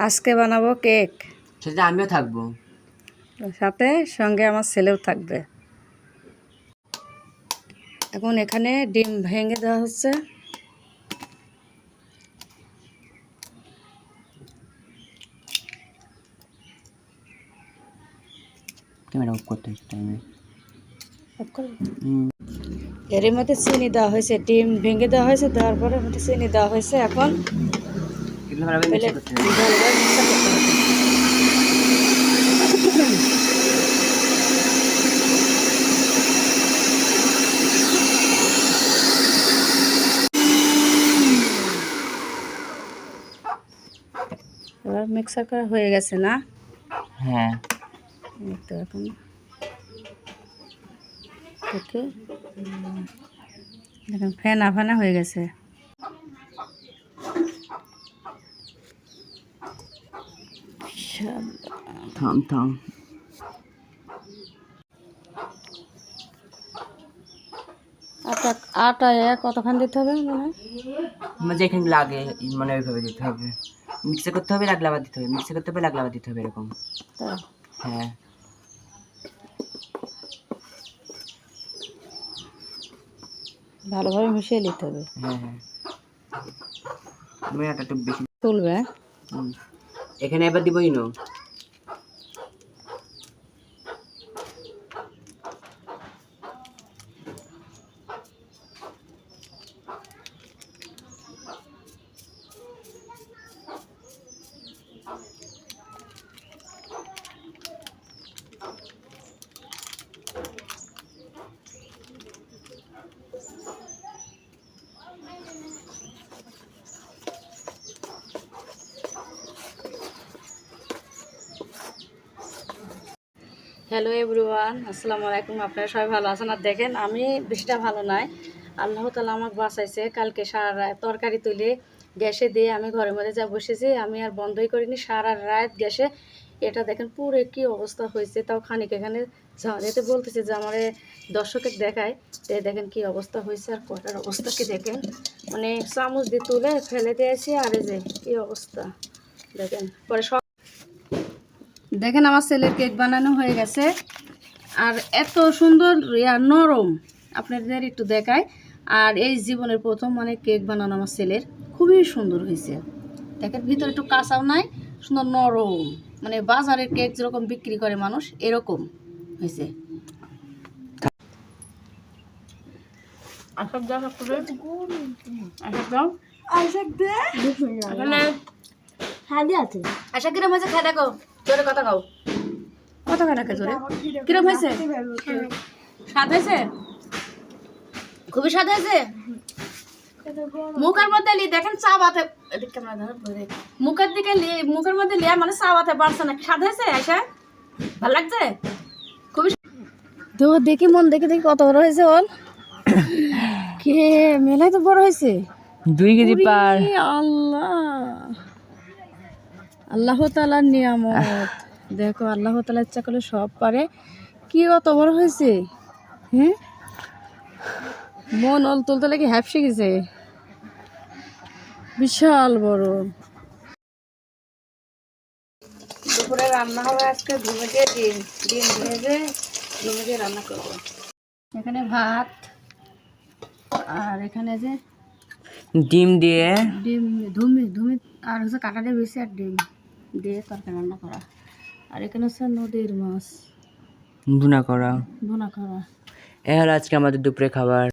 আজকে বানাবো কেক, সেটা আমিও থাকবো, সাথে সঙ্গে আমার ছেলেও থাকবে। এখন এখানে ডিম ভেঙে দেওয়া হচ্ছে। ক্যামেরা অফ করতে টাইমে এর মধ্যে চিনি দেওয়া হয়েছে, ডিম ভেঙে দেওয়া হয়েছে, দেওয়ার পরে মধ্যে চিনি দেওয়া হয়েছে। এখন ভালোভাবে মিক্সার করতে হবে। এবার মিক্সার করা হয়ে গেছে না? হ্যাঁ, এই তো এখন থেকে দেখুন ফেনা ফেনা হয়ে গেছে। থাম থাম। আটা কতক্ষণ দিতে হবে মনে হয়? যেখানে লাগে মানে ওইভাবে দিতে হবে। মিক্সার করতে হবে, লাগলে আবার দিতে হবে, মিক্সার করতে হবে, লাগলে আবার দিতে হবে, এরকম। তাই? হ্যাঁ, ভালোভাবে মিশিয়ে নিতে হবে। হ্যাঁ হ্যাঁ, আমি আটাটা বেশি তুলবে। এখানে এবার দিব ইনো। হ্যালো এভরিওয়ান, আসসালামু আলাইকুম। আপনারা সবাই ভালো আছেন? আর দেখেন আমি বেশিটা ভালো নাই, আল্লাহ তাআলা আমাকে বাঁচাইছে। কালকে সারা রাত তরকারি তুলে গ্যাসে দিয়ে আমি ঘরের মধ্যে যা বসেছি, আমি আর বন্ধই করিনি, সারা রাত গ্যাসে। এটা দেখেন পুরো কি অবস্থা হয়েছে। তাও খানিক এখানে যেতে বলতেছে যে আমার দর্শকের দেখায়, তো দেখেন কি অবস্থা হয়েছে। আর কটার অবস্থা কি দেখেন, মানে চামচ দিয়ে তুলে ফেলে দিয়েছি। আর এই যে কি অবস্থা দেখেন। পরে সব দেখেন আমার ছেলের কেক বানানো হয়ে গেছে। আর এত সুন্দর নরম, আপনাদের একটু দেখায়। আর এই জীবনের প্রথম মানে কেক বানানো আমার ছেলের, খুবই সুন্দর হয়েছে। দেখেন ভিতরে একটু কাঁচাও নাই, সুন্দর নরম, মানে বাজারের কেক যেরকম বিক্রি করে মানুষ এরকম হয়েছে। আশা কিরম হয়েছে খাই দেখো, জোরে কথা কাও, কথা খাই দেখে জোরে। কিরম হয়েছে? স্বাদ হয়েছে, খুবই স্বাদ হয়েছে। মুখের মধ্যে লি দেখেন চাবাতে, মুখের দিকে মুখের মধ্যে লিয়া মানে চাবাতে পারছে না। স্বাদ হয়েছে আয়সা? ভালো লাগছে খুবই। তো দেখি মন দেখে দেখি কত বড় হয়েছে ওর। কে মেলাই তো বড় হয়েছে, 2 কেজি পার। আল্লাহ, আল্লাহ তাআলার নিয়ামত। দেখো আল্লাহ তাআলা ইচ্ছা করলে সব পারে। কি অত বড় হয়েছে, হ্যাঁ? মন তুলতে লাগে হ্যাপসে গেছে, বিশাল বড়। দুপুরে রান্না হবে আজকে ঘুমে দিয়ে ডিম ডিম ভেজে ঘুমে দিয়ে রান্না করব। এখানে ভাত, আর এখানে যে ডিম দিয়ে ডিম ধুমি ধুমি আর হচ্ছে কাঁটা দিয়ে বেশি, আর ডিম দিয়ে তরকারি রান্না করা। আর এখানে হচ্ছে নদীর মাছ ভুনা করা। ভুনা করা। এ হলো আজকে আমাদের দুপুরে খাবার।